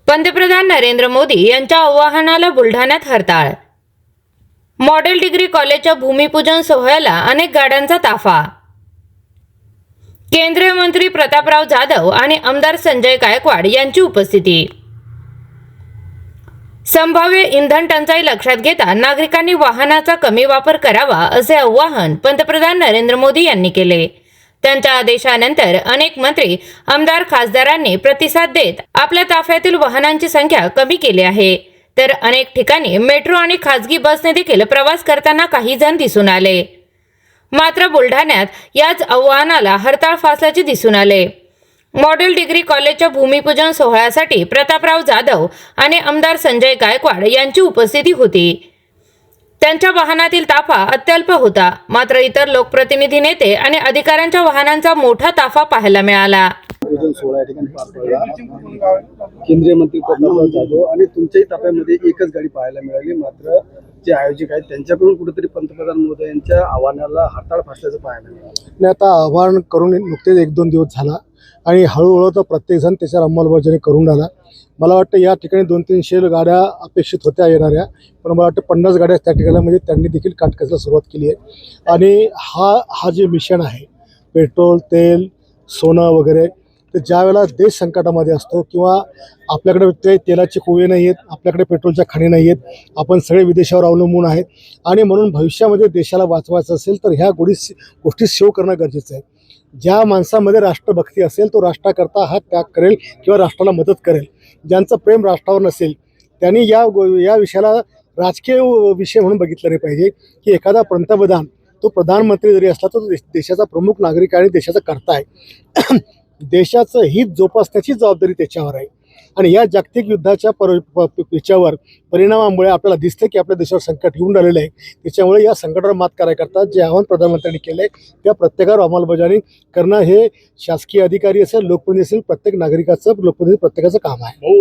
पंतप्रधान नरेंद्र मोदी यांच्या आवाहनाला बुलढाण्यात हरताळ। मॉडेल डिग्री कॉलेजच्या भूमिपूजन सोहळ्याला अनेक गाड्यांचा ताफा। केंद्रीय मंत्री प्रतापराव जाधव आणि आमदार संजय गायकवाड यांची उपस्थिती। संभाव्य इंधन टंचाई लक्षात घेता नागरिकांनी वाहनाचा कमी वापर करावा असे आवाहन पंतप्रधान नरेंद्र मोदी यांनी केले। त्यांच्या आदेशानंतर अनेक मंत्री, आमदार, खासदारांनी प्रतिसाद देत आपल्या ताफ्यातील वाहनांची संख्या कमी केली आहे। तर अनेक ठिकाणी मेट्रो आणि खासगी बसने देखील प्रवास करताना काही जण दिसून आले। मात्र बुलढाण्यात याच आव्हानाला हरताळ फासल्याचे दिसून आले। मॉडेल डिग्री कॉलेजच्या भूमिपूजन सोहळ्यासाठी प्रतापराव जाधव आणि आमदार संजय गायकवाड यांची उपस्थिती होती। त्यांच्या वाहनातील ताफा अत्यल्प होता, मात्र इतर लोकप्रतिनिधी, नेते आणि अधिकाऱ्यांच्या वाहनांचा मोठा ताफा पाहायला मिळाला। सोहळा या ठिकाणी पार पडला। केंद्रीय मंत्री प्रतापराव जाधव आणि तुमच्याही ताफ्यामध्ये एकच गाडी पाहायला मिळाली, मात्र जे आयोजक आहेत त्यांच्याकडून कुठेतरी पंतप्रधान मोदी यांच्या आव्हानाला हरताळ फासल्याचं पाहायला मिळालं। आता आव्हान करून नुकतेच 1-2 दिवस झाला आणि हळूहळू तर प्रत्येकजण त्याच्यावर अंमलबजावणी करून राहिला। मला वाटतं या ठिकाणी 200-300 गाड्या अपेक्षित होत्या येणाऱ्या, पण मला वाटतं 50 गाड्या त्या ठिकाणी म्हणजे त्यांनी देखील काटकसरीला सुरुवात केली आहे। आणि हा जे मिशन आहे, पेट्रोल, तेल, सोनं वगैरे, तर ज्या वेळेला देश संकटामध्ये असतो किंवा आपल्याकडे ते तेलाचे कुवे नाही आहेत, आपल्याकडे पेट्रोलच्या खाणी नाही आहेत, आपण सगळे विदेशावर अवलंबून आहेत आणि म्हणून भविष्यामध्ये देशाला वाचवायचं असेल तर ह्या गोष्टी सेव्ह करणं गरजेचं आहे। ज्या माणसामध्ये राष्ट्रभक्ती असेल तो राष्ट्राकरता हा त्याग करेल किंवा राष्ट्राला मदत करेल। ज्यांचं प्रेम राष्ट्रावर नसेल त्यांनी या विषयाला राजकीय विषय म्हणून बघितलं नाही पाहिजे की एखादा पंतप्रधान, तो प्रधानमंत्री जरी असला तर तो देशाचा प्रमुख नागरिक आणि देशाचा कर्ता आहे। देशाचं हित जोपासण्याची जबाबदारी त्याच्यावर आहे। आणि या जागतिक युद्धाच्या याच्यावर परिणामामुळे आपल्याला दिसतं की आपल्या देशावर संकट येऊन राहिलेलं आहे। त्याच्यामुळे या संकटावर मात करायकरता जे आव्हान प्रधानमंत्र्यांनी केलं आहे त्या प्रत्येकावर अंमलबजावणी करणं हे शासकीय अधिकारी असेल, लोकप्रतिनिधी असेल, प्रत्येक नागरिकाचं, लोकप्रतिनिधी प्रत्येकाचं काम आहे।